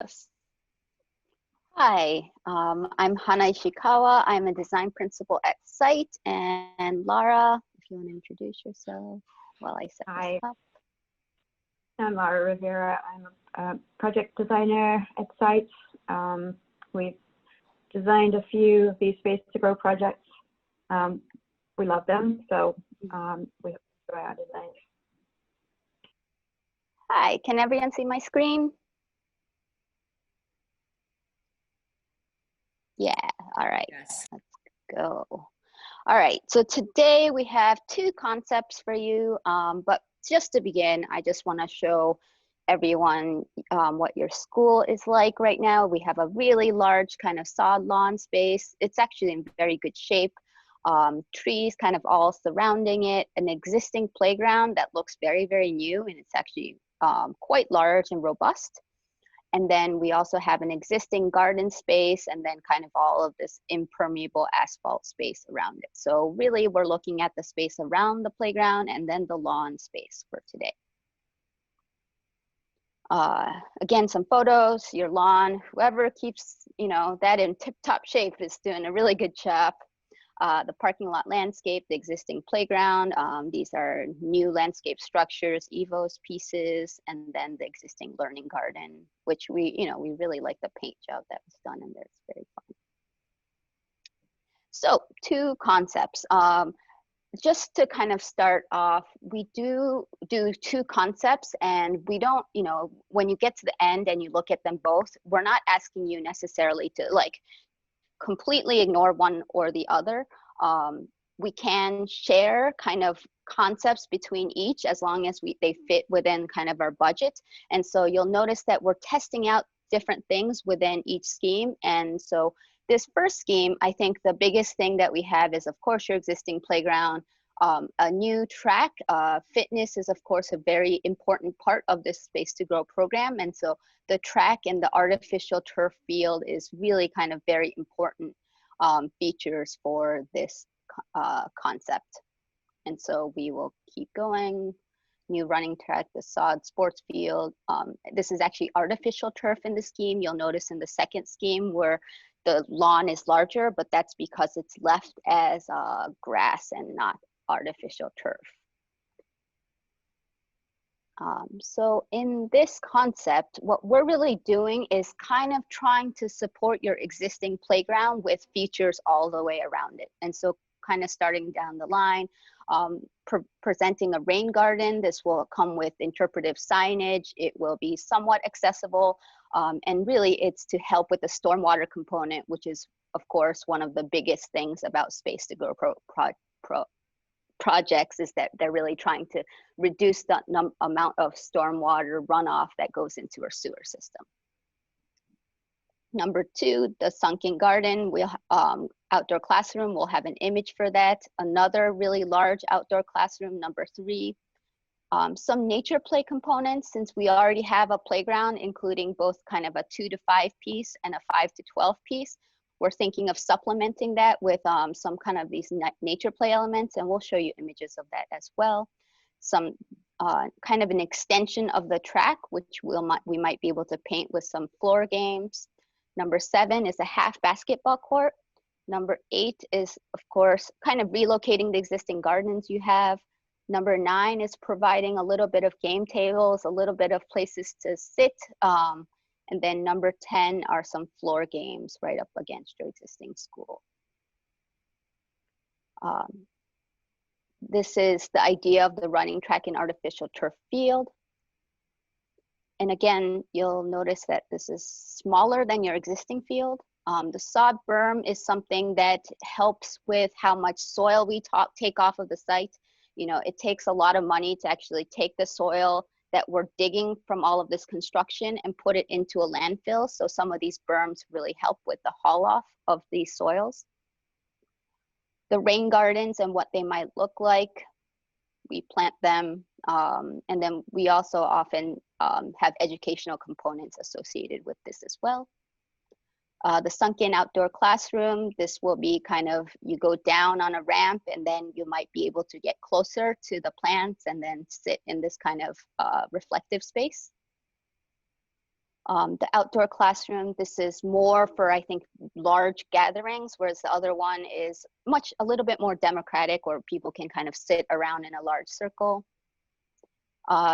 Yes. Hi, I'm Hana Ishikawa. I'm a design principal at Site. And Lara, if you want to introduce yourself while I set this Hi, up. I'm Lara Rivera. I'm a project designer at Sites. We've designed a few of these Space to Grow projects. We love them, so we enjoy our designs. Hi, can everyone see my screen? Yeah, all right, Yes. let's go. All right, so today we have two concepts for you, but just to begin, I just want to show everyone what your school is like right now. We have a really large kind of sod lawn space. It's actually in very good shape. Trees kind of all surrounding it, an existing playground that looks very, very new, and it's actually quite large and robust. And then we also have an existing garden space and then kind of all of this impermeable asphalt space around it. So really we're looking at the space around the playground and then the lawn space for today. Again, some photos, your lawn, whoever keeps, that in tip-top shape is doing a really good job. The parking lot landscape, the existing playground. These are new landscape structures, Evo's pieces, and then the existing learning garden, which we really like the paint job that was done in there. It's very fun. So two concepts. Just to kind of start off, we do two concepts, and we don't, when you get to the end and you look at them both, we're not asking you necessarily to completely ignore one or the other. We can share kind of concepts between each as long as they fit within kind of our budget. And so you'll notice that we're testing out different things within each scheme. And so this first scheme, I think the biggest thing that we have is, of course, your existing playground, a new track. Fitness is, of course, a very important part of this Space to Grow program. And so the track and the artificial turf field is really kind of very important features for this concept. And so we will keep going. New running track, the sod sports field. This is actually artificial turf in the scheme. You'll notice in the second scheme where the lawn is larger, but that's because it's left as grass and not artificial turf. So in this concept, what we're really doing is kind of trying to support your existing playground with features all the way around it. And so kind of starting down the line, presenting a rain garden. This will come with interpretive signage. It will be somewhat accessible. And really it's to help with the stormwater component, which is of course one of the biggest things about Space to Grow projects, is that they're really trying to reduce the amount of stormwater runoff that goes into our sewer system. Number two, the sunken garden. We'll outdoor classroom, we'll have an image for that. Another really large outdoor classroom, number three. Some nature play components, since we already have a playground, including both kind of a 2 to 5 piece and a 5 to 12 piece. We're thinking of supplementing that with some kind of these nature play elements, and we'll show you images of that as well. Some kind of an extension of the track, which we might be able to paint with some floor games. Number 7 is a half basketball court. Number 8 is, of course, kind of relocating the existing gardens you have. Number 9 is providing a little bit of game tables, a little bit of places to sit. And then number 10 are some floor games right up against your existing school. This is the idea of the running track and artificial turf field. And again, you'll notice that this is smaller than your existing field. The sod berm is something that helps with how much soil we take off of the site. It takes a lot of money to actually take the soil that we're digging from all of this construction and put it into a landfill. So some of these berms really help with the haul off of these soils. The rain gardens and what they might look like, we plant them. And then we also often have educational components associated with this as well. The sunken outdoor classroom, this will be kind of, you go down on a ramp and then you might be able to get closer to the plants and then sit in this kind of reflective space. The outdoor classroom, this is more for, I think, large gatherings, whereas the other one is a little bit more democratic, where people can kind of sit around in a large circle.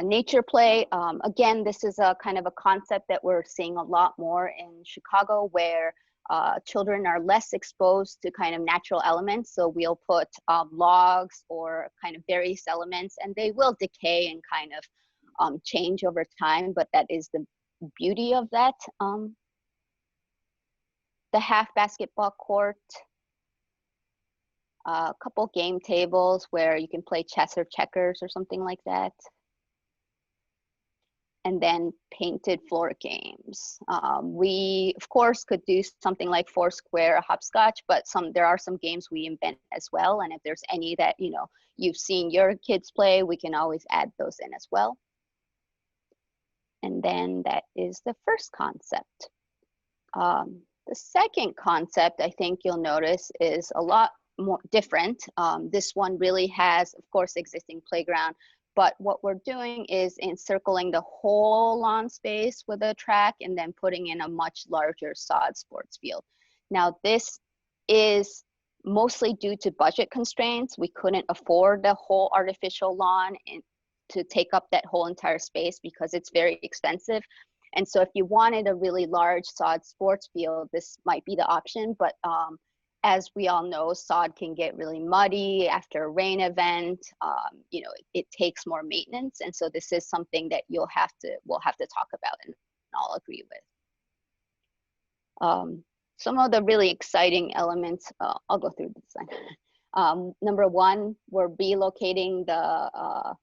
Nature play, again, this is a kind of a concept that we're seeing a lot more in Chicago, where children are less exposed to kind of natural elements. So we'll put logs or kind of various elements, and they will decay and kind of change over time, but that is the beauty of that. The half basketball court, a couple game tables where you can play chess or checkers or something like that. And then painted floor games. We, of course, could do something like Foursquare or Hopscotch, but there are some games we invent as well. And if there's any that, you know, you've seen your kids play, we can always add those in as well. And then that is the first concept. The second concept, I think you'll notice, is a lot more different. This one really has, of course, existing playground, but what we're doing is encircling the whole lawn space with a track and then putting in a much larger sod sports field. Now, this is mostly due to budget constraints. We couldn't afford the whole artificial lawn to take up that whole entire space because it's very expensive. And so if you wanted a really large sod sports field, this might be the option. But as we all know, sod can get really muddy after a rain event. You know, it takes more maintenance. And so this is something that we'll have to talk about and I'll agree with. Some of the really exciting elements, I'll go through the design. Number one, we're relocating the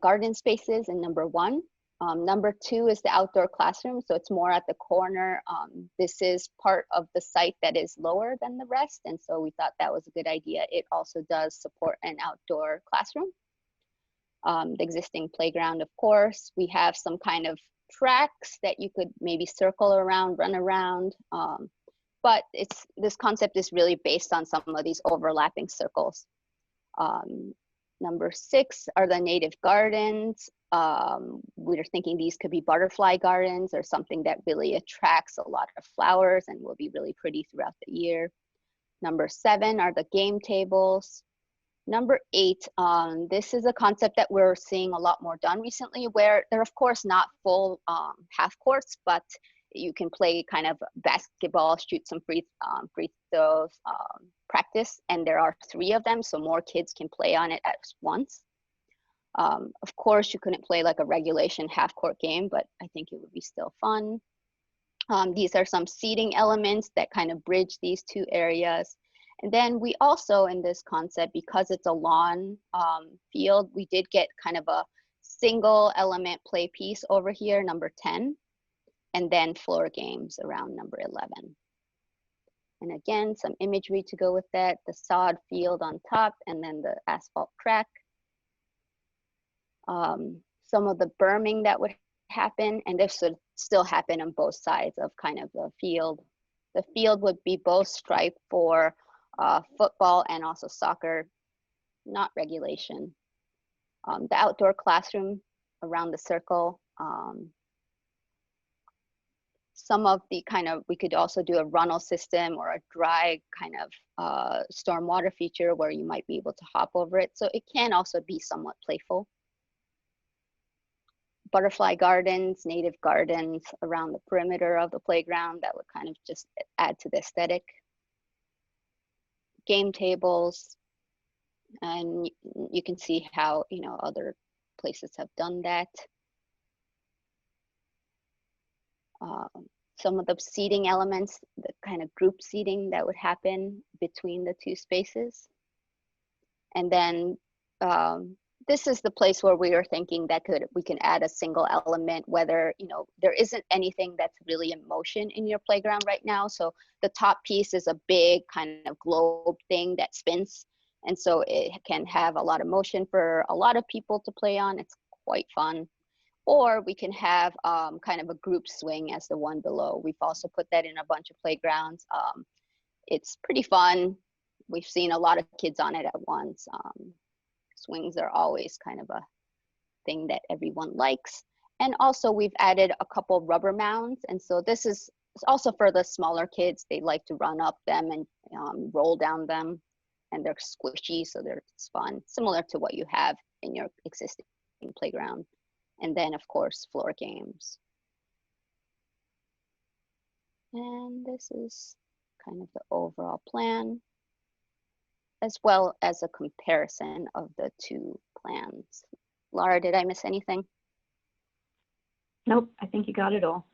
garden spaces in number one. Number two is the outdoor classroom, so it's more at the corner. This is part of the site that is lower than the rest, and so we thought that was a good idea. It also does support an outdoor classroom. The existing playground, of course. We have some kind of tracks that you could maybe circle around, run around, but this concept is really based on some of these overlapping circles. Number six are the native gardens. We're thinking these could be butterfly gardens or something that really attracts a lot of flowers and will be really pretty throughout the year. Number seven are the game tables. Number eight, this is a concept that we're seeing a lot more done recently, where they're of course not full half courts, but you can play kind of basketball, shoot some free throws, practice, and there are 3 of them, so more kids can play on it at once. Of course, you couldn't play like a regulation half-court game, but I think it would be still fun. These are some seating elements that kind of bridge these 2 areas. And then we also, in this concept, because it's a lawn field, we did get kind of a single element play piece over here, number 10. And then floor games around number 11. And again, some imagery to go with that, the sod field on top and then the asphalt track. Some of the berming that would happen, and this would still happen on both sides of kind of the field. The field would be both striped for football and also soccer, not regulation. The outdoor classroom around the circle. Some of the kind of, we could also do a runnel system or a dry kind of stormwater feature where you might be able to hop over it. So it can also be somewhat playful. Butterfly gardens, native gardens around the perimeter of the playground that would kind of just add to the aesthetic. Game tables, and you can see how, you know, other places have done that. Some of the seating elements, the kind of group seating that would happen between the 2 spaces. And then this is the place where we are thinking that we can add a single element, whether, you know, there isn't anything that's really in motion in your playground right now. So the top piece is a big kind of globe thing that spins. And so it can have a lot of motion for a lot of people to play on. It's quite fun. Or we can have kind of a group swing as the one below. We've also put that in a bunch of playgrounds. It's pretty fun. We've seen a lot of kids on it at once. Swings are always kind of a thing that everyone likes. And also we've added a couple rubber mounds. And so this is also for the smaller kids. They like to run up them and roll down them, and they're squishy, so it's fun, similar to what you have in your existing playground. And then of course, floor games. And this is kind of the overall plan, as well as a comparison of the two plans. Laura, did I miss anything? Nope, I think you got it all.